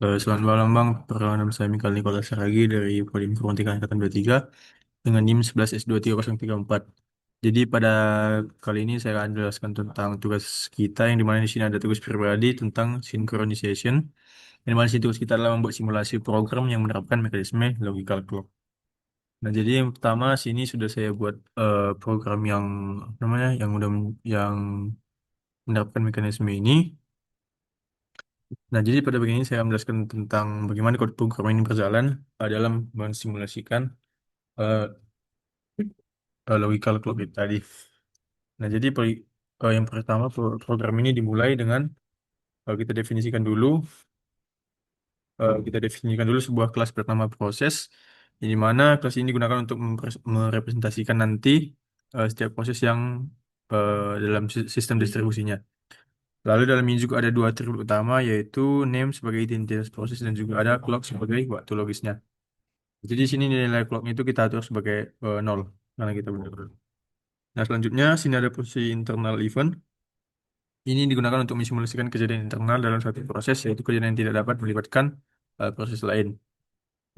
Selamat malam Bang, perkenalkan nama saya Mikael Nikola Saragi dari Prodi Informatika Angkatan 23 dengan NIM 11S23034. Jadi pada kali ini saya akan jelaskan tentang tugas kita yang dimana di sini ada tugas pribadi tentang synchronization. Yang dimana di sini tugas kita adalah membuat simulasi program yang menerapkan mekanisme logical clock. Nah, jadi yang pertama sini sudah saya buat program yang apa namanya yang menerapkan mekanisme ini. Nah, jadi pada begini saya akan menjelaskan tentang bagaimana kode program ini berjalan dalam mensimulasikan eh, logical clock itu tadi. Nah, jadi yang pertama program ini dimulai dengan kita definisikan dulu sebuah kelas bernama proses, di mana kelas ini digunakan untuk merepresentasikan nanti setiap proses yang dalam sistem distribusinya. Lalu dalam ini juga ada dua atribut utama, yaitu name sebagai identitas proses dan juga ada clock sebagai waktu logisnya. Jadi di sini nilai clocknya itu kita atur sebagai 0 karena kita benar. Nah, selanjutnya sini ada posisi internal event. Ini digunakan untuk mensimulasikan kejadian internal dalam suatu proses, yaitu kejadian yang tidak dapat melibatkan proses lain.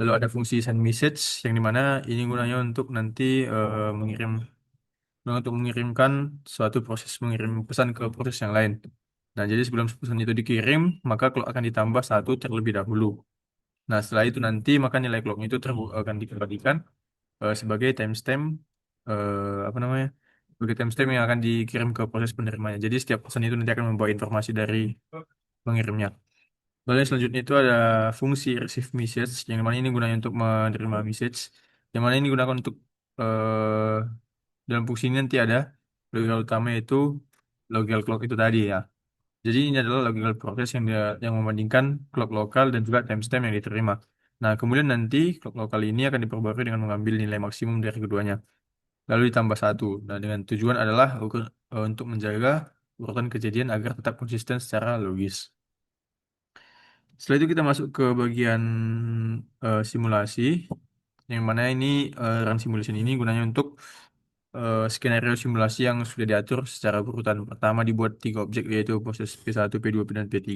Lalu ada fungsi send message yang dimana ini gunanya untuk nanti untuk mengirimkan suatu proses mengirim pesan ke proses yang lain. Nah, jadi sebelum pesan itu dikirim, maka clock akan ditambah satu terlebih dahulu. Nah, setelah itu nanti maka nilai clocknya itu akan dikembalikan sebagai timestamp apa namanya sebagai timestamp yang akan dikirim ke proses penerimanya. Jadi setiap pesan itu nanti akan membawa informasi dari pengirimnya. Lalu yang selanjutnya itu ada fungsi receive message yang mana ini gunanya untuk menerima message. Yang mana ini digunakan untuk eh, dalam fungsi ini nanti ada logical utama yaitu logical clock itu tadi ya. Jadi ini adalah logical process yang membandingkan clock lokal dan juga timestamp yang diterima. Nah, kemudian nanti clock lokal ini akan diperbarui dengan mengambil nilai maksimum dari keduanya lalu ditambah satu. Nah, dengan tujuan adalah untuk menjaga urutan kejadian agar tetap konsisten secara logis. Setelah itu kita masuk ke bagian simulasi, yang mana ini run simulation ini gunanya untuk skenario simulasi yang sudah diatur secara berurutan. Pertama dibuat tiga objek yaitu proses P1, P2, dan P3.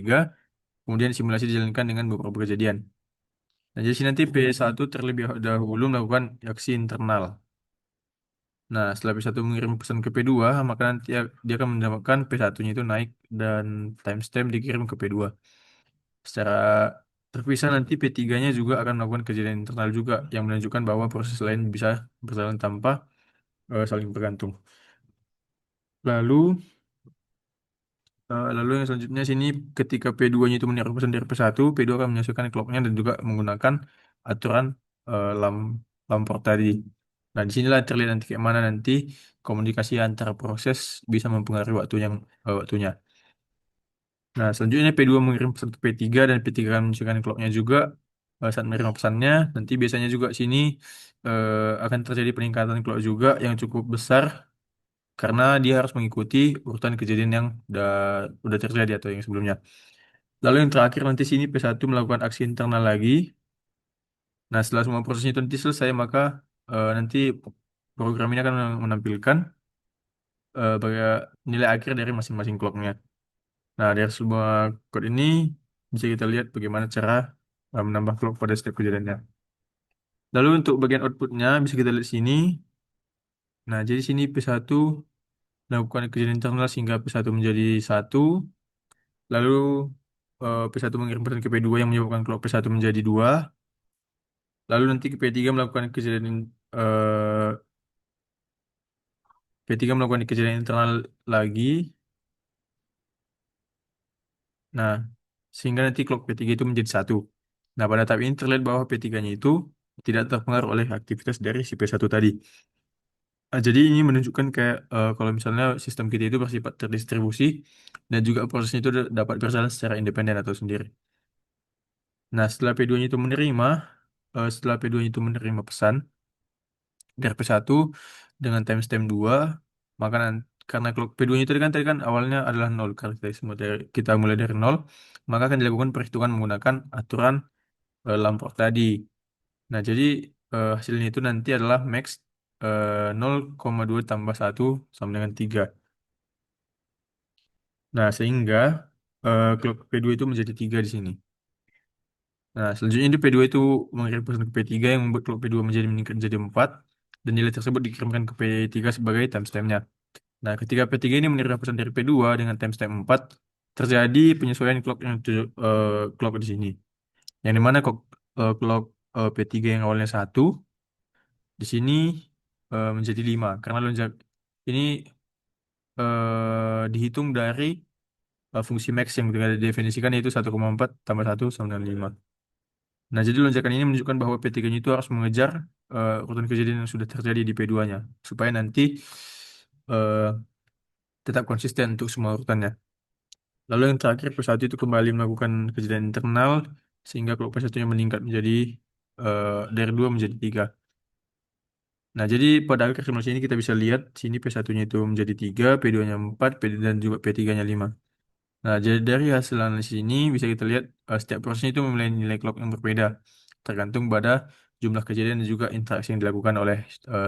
Kemudian simulasi dijalankan dengan beberapa kejadian. Nah, jadi sini nanti P1 terlebih dahulu melakukan aksi internal. Nah, setelah P1 mengirim pesan ke P2, maka nanti dia akan mendapatkan P1-nya itu naik dan timestamp dikirim ke P2. Secara terpisah nanti P3-nya juga akan melakukan kejadian internal juga yang menunjukkan bahwa proses lain bisa berjalan tanpa saling bergantung. Lalu, lalu yang selanjutnya sini ketika P2-nya itu menerima pesan dari P1, P2 akan menyesuaikan clock-nya dan juga menggunakan aturan uh, lam lampor tadi. Nah, disinilah terlihat nanti kayak mana nanti komunikasi antara proses bisa mempengaruhi waktunya. Nah, selanjutnya P2 mengirim pesan ke P3 dan P3 akan menyesuaikan clock-nya juga saat menerima pesannya. Nanti biasanya juga sini akan terjadi peningkatan clock juga yang cukup besar karena dia harus mengikuti urutan kejadian yang udah terjadi atau yang sebelumnya. Lalu yang terakhir nanti sini P1 melakukan aksi internal lagi. Nah, setelah semua prosesnya itu nanti selesai, maka nanti program ini akan menampilkan nilai akhir dari masing-masing clocknya. Nah, dari semua code ini bisa kita lihat bagaimana cara menambah clock pada setiap kejadiannya. Lalu untuk bagian outputnya bisa kita lihat sini. Nah, jadi sini P1 melakukan kejadian internal sehingga P1 menjadi satu. Lalu P1 mengirim pesan ke P2 yang menyebabkan clock P1 menjadi 2. Lalu nanti ke P3 melakukan eh, P3 melakukan kejadian internal lagi. Nah, sehingga nanti clock P3 itu menjadi satu. Nah, pada tahap ini terlihat bahwa P3-nya itu tidak terpengaruh oleh aktivitas dari si P1 tadi. Jadi ini menunjukkan kayak kalau misalnya sistem kita itu bersifat terdistribusi dan juga prosesnya itu dapat berjalan secara independen atau sendiri. Nah, setelah P2-nya itu menerima pesan dari P1 dengan timestamp 2, maka karena clock P2-nya itu tadi kan awalnya adalah 0 karena kita mulai dari 0, maka akan dilakukan perhitungan menggunakan aturan Lamport tadi. Nah, jadi hasilnya itu nanti adalah max 0,2 tambah 1 sama dengan 3. Nah, sehingga clock P2 itu menjadi 3 di sini. Nah, selanjutnya di P2 itu mengirim pesan ke P3 yang membuat clock P2 menjadi meningkat menjadi 4 dan nilai tersebut dikirimkan ke P3 sebagai timestamp-nya. Nah, ketika P3 ini menerima pesan dari P2 dengan timestamp 4, terjadi penyesuaian clock di sini. Yang dimana clock P3 yang awalnya 1 di sini menjadi 5 karena lonjak ini dihitung dari fungsi max yang kita definisikan yaitu 1,4 tambah 1 sama dengan 5. Nah, jadi lonjakan ini menunjukkan bahwa P3-nya itu harus mengejar urutan kejadian yang sudah terjadi di P2-nya supaya nanti eh, tetap konsisten untuk semua urutannya. Lalu yang terakhir, P1 itu kembali melakukan kejadian internal sehingga kalau P1-nya meningkat menjadi dari 2 menjadi 3. Nah, jadi pada akhir simulasi ini kita bisa lihat sini P1-nya itu menjadi 3, P2-nya 4, dan juga P3-nya 5. Nah, jadi dari hasil analisis ini bisa kita lihat setiap prosesnya itu memiliki nilai clock yang berbeda, tergantung pada jumlah kejadian dan juga interaksi yang dilakukan oleh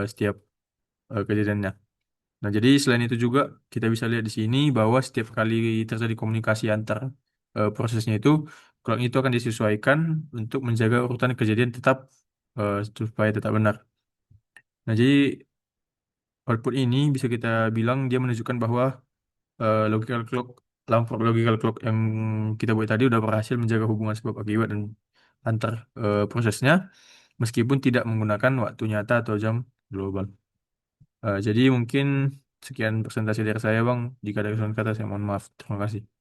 setiap kejadiannya. Nah, jadi selain itu juga kita bisa lihat di sini bahwa setiap kali terjadi komunikasi antar prosesnya itu, clock itu akan disesuaikan untuk menjaga urutan kejadian tetap supaya tetap benar. Nah, jadi output ini bisa kita bilang dia menunjukkan bahwa logical clock, lampu logical clock yang kita buat tadi udah berhasil menjaga hubungan sebab akibat dan antar prosesnya meskipun tidak menggunakan waktu nyata atau jam global. Jadi mungkin sekian presentasi dari saya, Bang. Jika ada kesalahan kata saya mohon maaf. Terima kasih.